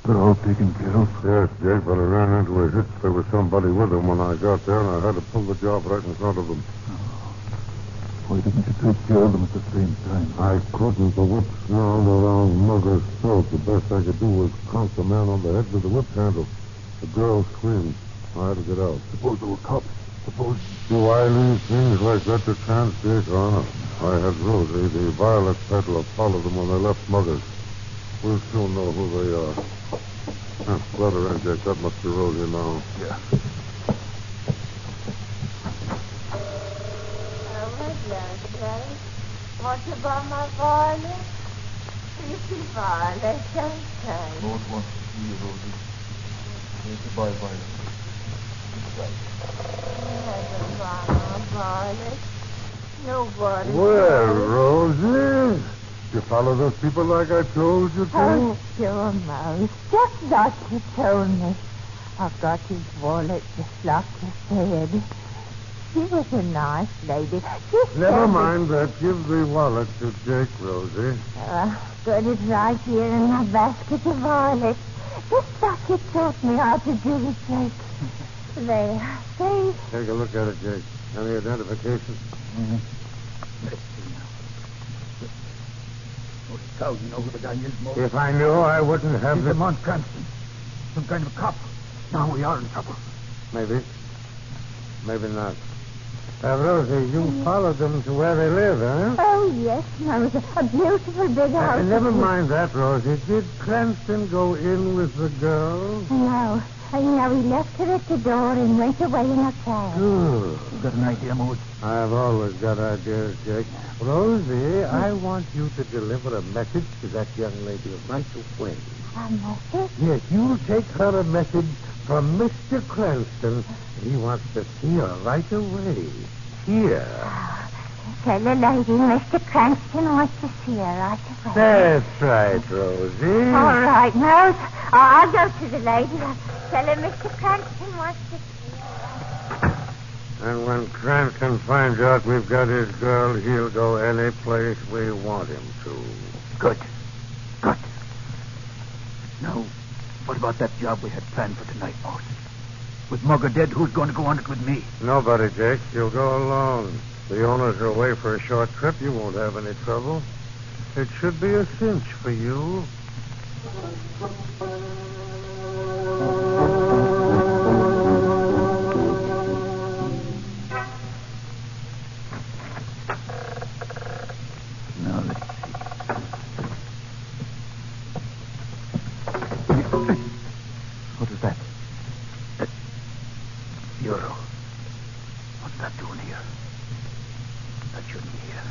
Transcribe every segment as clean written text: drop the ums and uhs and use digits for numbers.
They're all taken care of. Yes, Jake, but I ran into a hitch. There was somebody with them when I got there, and I had to pull the job right in front of them. Why didn't you take care of them at the same time? I couldn't. The whip snarled around Mugger's throat. The best I could do was conk the man on the head with the whip handle. The girl screamed. I had to get out. Suppose they were cops. Suppose... Do I leave things like that to chance, Jake? Oh, no. I had Rosie, the violet peddler, follow them when they left Mugger's. We'll soon know who they are. Let her in, Jake. That must be Rosie now. Yeah. What about my violet? Pretty violet, okay. Lord wants to see you, Rosie. Goodbye, Violet. Violet. Nobody. Well, Rosie, you follow those people like I told you to? Oh, sure, Mouse. Just like you told me. I've got his wallet just like you said. She was a nice lady. Never mind that. Give the wallet to Jake, Rosie. Got it right here in my basket of violets. Just like you taught me how to do it, Jake. There. See? Take a look at it, Jake. Any identification? Mm-hmm. Let's see now. Oh, Scout, you know who the guy is, Mo? If I knew, I wouldn't have He's the... Lamont Cranston. Some kind of a cop. Now we are in trouble. Maybe. Maybe not. Rosie, you followed them to where they live, huh? Oh, yes, Mose. A beautiful big house. Never mind that, Rosie. Did Cranston go in with the girl? No. No, he left her at the door and went away in a cab. Good. You got an idea, Maud? I've always got ideas, Jake. Rosie, I want you to deliver a message to that young lady of mine away. A message? Yes, you'll take her a message from Mr. Cranston. He wants to see her right away. Here. Tell the lady Mr. Cranston wants to see her right away. That's right, Rosie. All right, Mose. I'll go to the lady. Tell her Mr. Cranston wants to see her. And when Cranston finds out we've got his girl, he'll go any place we want him to. Good. Good. Now, what about that job we had planned for tonight, Maud? With Mugger dead, who's going to go on it with me? Nobody, Jake. You'll go alone. The owners are away for a short trip. You won't have any trouble. It should be a cinch for you. Now, let's see. What is that? Euro. What's that doing here? That shouldn't be here.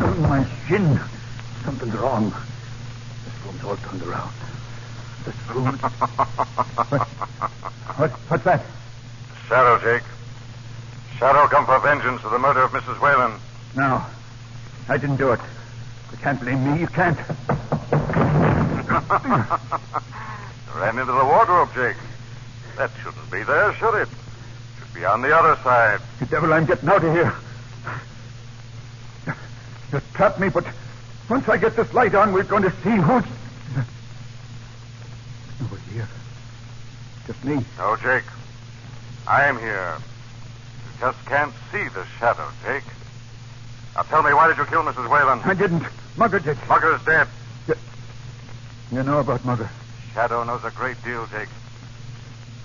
Oh, my shin. Something's wrong. This room's all turned around. This room... What's that? Shadow, Jake. Shadow come for vengeance for the murder of Mrs. Whalen. No. I didn't do it. You can't blame me. You can't. Ran into the wardrobe, Jake. That shouldn't be there, should it? Should be on the other side. The devil, I'm getting out of here. You trapped me, but once I get this light on, we're going to see who's... Nobody here. Just me. No, Jake. I am here. You just can't see the shadow, Jake. Now tell me, why did you kill Mrs. Whalen? I didn't. Mugger did. Mugger's dead. You know about Mugger. Shadow knows a great deal, Jake.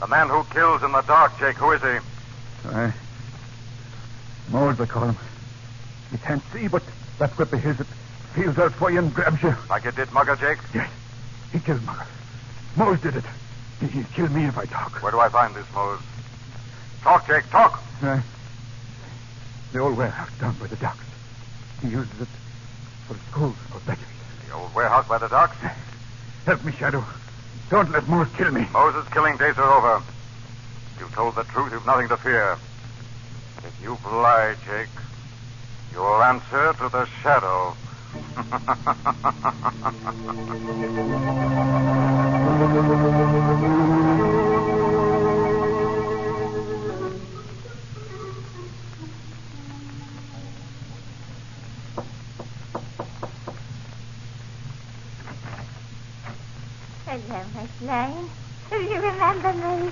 The man who kills in the dark, Jake, who is he? Moles, I call him. You can't see, but that whip of his, it feels out for you and grabs you. Like it did Mugger, Jake? Yes. He killed Mugger. Mose did it. He'll kill me if I talk. Where do I find this, Mose? Talk, Jake, talk. The old warehouse down by the docks. He uses it for schools for batteries. The old warehouse by the docks? Help me, Shadow. Don't let Mose kill me. Mose's killing days are over. You told the truth. You've nothing to fear. If you lie, Jake, you'll answer to the shadow. Hello, Miss Lane. Do you remember me?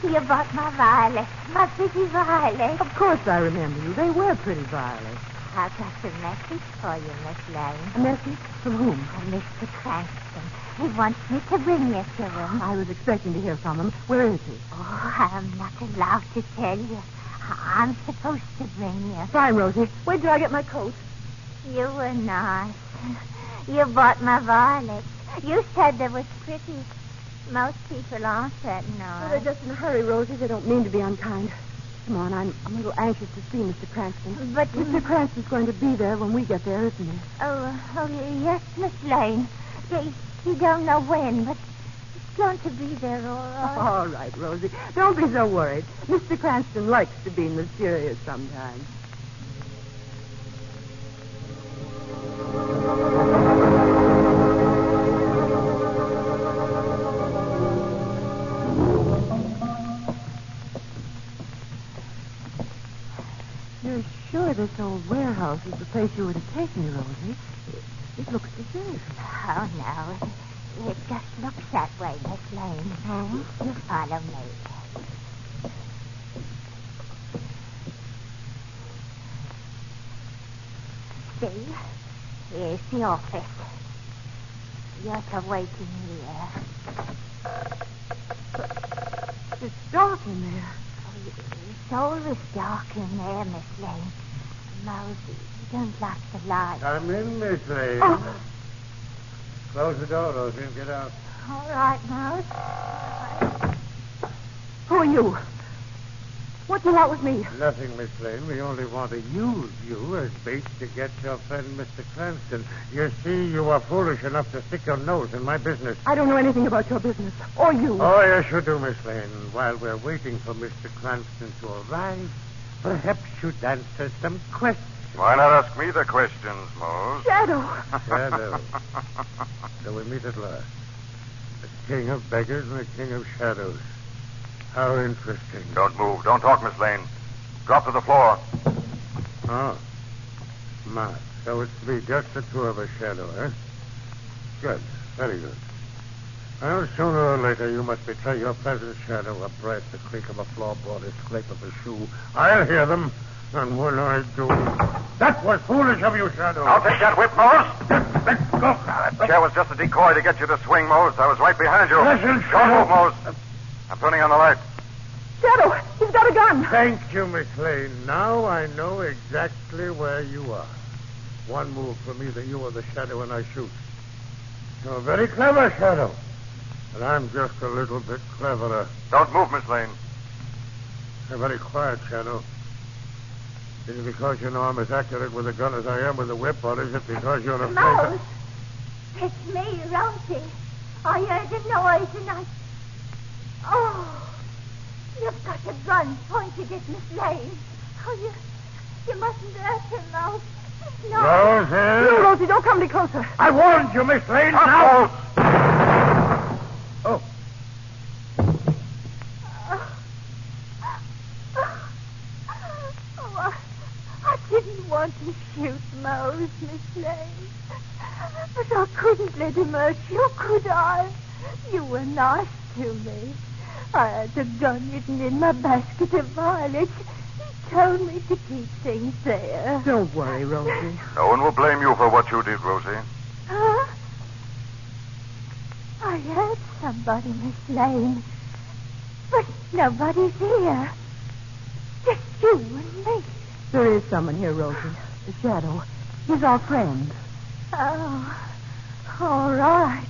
You bought my violets, my pretty violets. Of course I remember you. They were pretty violets. I've got a message for you, Miss Lane. A message? From whom? From Mr. Cranston. He wants me to bring you to him. I was expecting to hear from him. Where is he? Oh, I'm not allowed to tell you. I'm supposed to bring you. Fine, Rosie. Wait till I get my coat. You were nice. You bought my violets. You said they were pretty. Most people aren't that Oh, nice. they're just in a hurry, Rosie. They don't mean to be unkind. Come on, I'm a little anxious to see Mr. Cranston. But Mr. Cranston's going to be there when we get there, isn't he? Oh, yes, Miss Lane. He don't know when, but he's going to be there, all right. All right, Rosie. Don't be so worried. Mr. Cranston likes to be mysterious sometimes. You're sure this old warehouse is the place you were to take me, Rosie? It looks deserted. Oh, no. It just looks that way, Miss Lane. Oh? You follow me. See? Here's the office. You're to wait in here. It's dark in there. It's always dark in there, Miss Lane. Mosey, don't lock the light. Come in, Miss Lane. Oh. Close the door, Rosie, and get out. All right, Mose. Who are you? What do you want with me? Nothing, Miss Lane. We only want to use you as bait to get your friend, Mr. Cranston. You see, you are foolish enough to stick your nose in my business. I don't know anything about your business. Or you. Oh, yes, you do, Miss Lane. While we're waiting for Mr. Cranston to arrive, perhaps you'd answer some questions. Why not ask me the questions, Mose? Shadow. Shadow. So we meet at last. The king of beggars and the king of shadows. How interesting. Don't move. Don't talk, Miss Lane. Drop to the floor. Oh. My. So it's to be just the two of us, Shadow, eh? Good. Very good. Well, sooner or later, you must betray your presence, Shadow. A breath, the creak of a floorboard, a scrape of a shoe. I'll hear them. And when I do... That was foolish of you, Shadow. I'll take that whip, Mose. Let go. That chair was just a decoy to get you to swing, Mose. I was right behind you. Listen, Don't Shadow. move, Mose. I'm turning on the light. Shadow, he's got a gun. Thank you, Miss Lane. Now I know exactly where you are. One move from either you or the Shadow and I shoot. You're very clever, Shadow. But I'm just a little bit cleverer. Don't move, Miss Lane. You're very quiet, Shadow. Is it because you know I'm as accurate with a gun as I am with a whip, or is it because you're afraid Mose, it's me, Rosie. I heard a noise and I... Oh, you've got a gun pointed at Miss Lane. Oh, you mustn't hurt her, Mose. No. Rosie! You, Rosie, don't come any closer. I warned you, Miss Lane. Now! Oh. Oh, I didn't want to shoot Mose, Miss Lane. But I couldn't let him hurt you, could I? You were nice to me. I had the gun hidden in my basket of violets. He told me to keep things there. Don't worry, Rosie. No one will blame you for what you did, Rosie. Huh? I heard somebody, Miss Lane. But nobody's here. Just you and me. There is someone here, Rosie. The Shadow. He's our friend. Oh, all right.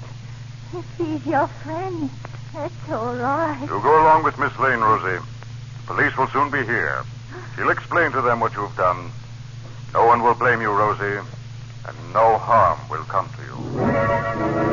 If he's your friend, that's all right. You go along with Miss Lane, Rosie. The police will soon be here. She'll explain to them what you've done. No one will blame you, Rosie, and no harm will come to you.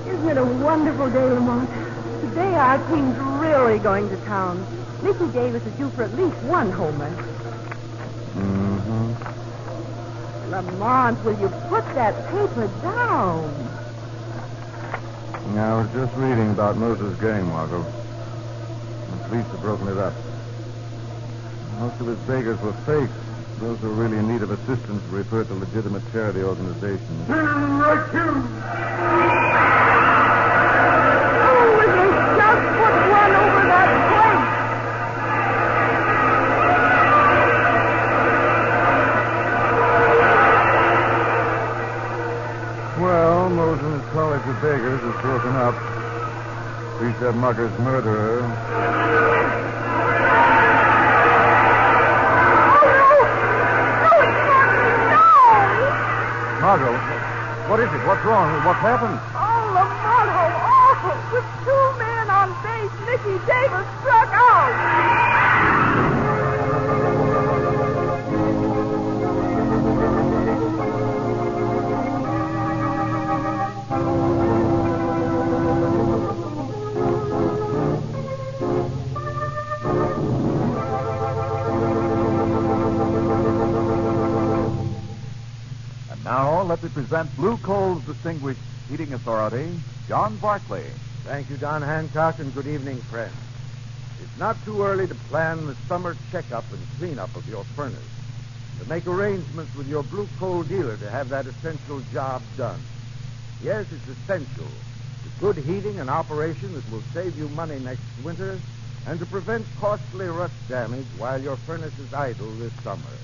Isn't it a wonderful day, Lamont? Today our team's really going to town. Miss Mickey Davis is due for at least one homer. Mm-hmm. Lamont, will you put that paper down? I was just reading about Moses' gang, Margot. The police have broken it up. Most of his beggars were fakes. Those who are really in need of assistance refer to legitimate charity organizations. Oh, will you just put one over that plate? Well, Moses' college of beggars is broken up. Police have Mugger's murderer. Margot, what is it? What's wrong? What's happened? Oh, Lamont, how awful. With 2 men on base, Mickey Davis struck out. Now, let me present Blue Coal's distinguished heating authority, John Barclay. Thank you, Don Hancock, and good evening, friends. It's not too early to plan the summer checkup and cleanup of your furnace, to make arrangements with your Blue Coal dealer to have that essential job done. Yes, it's essential to good heating and operation that will save you money next winter and to prevent costly rust damage while your furnace is idle this summer.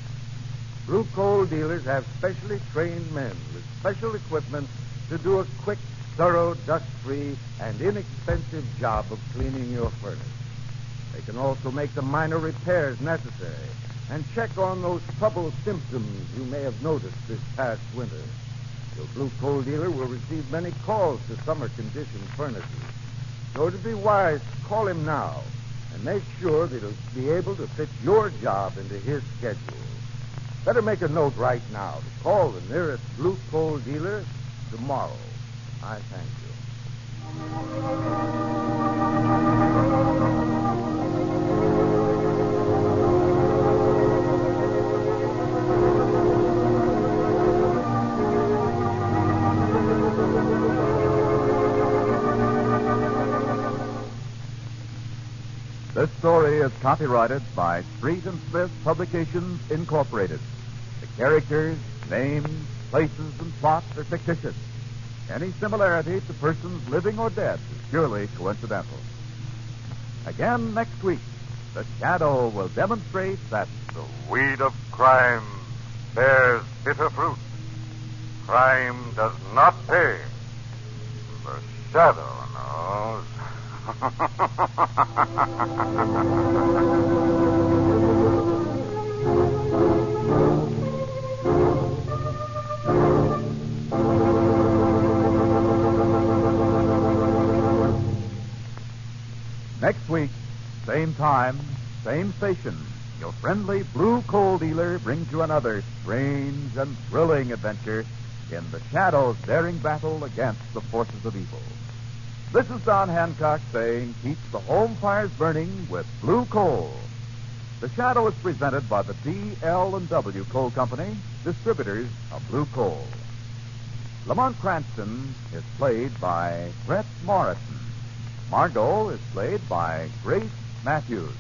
Blue Coal dealers have specially trained men with special equipment to do a quick, thorough, dust-free, and inexpensive job of cleaning your furnace. They can also make the minor repairs necessary and check on those trouble symptoms you may have noticed this past winter. Your Blue Coal dealer will receive many calls to summer-conditioned furnaces, so it'd be wise to call him now and make sure that he'll be able to fit your job into his schedule. Better make a note right now to call the nearest Blue Coal dealer tomorrow. I thank you. This story is copyrighted by Street and Smith Publications, Incorporated. The characters, names, places, and plots are fictitious. Any similarity to persons living or dead is purely coincidental. Again next week, the Shadow will demonstrate that The weed of crime bears bitter fruit. Crime does not pay. The Shadow knows. next week, same time, same station. Your friendly Blue Coal dealer brings you another strange and thrilling adventure in the Shadow's daring battle against the forces of evil. This is Don Hancock saying, keep the home fires burning with Blue Coal. The Shadow is presented by the D.L.&W. Coal Company, distributors of Blue Coal. Lamont Cranston is played by Brett Morrison. Margot is played by Grace Matthews.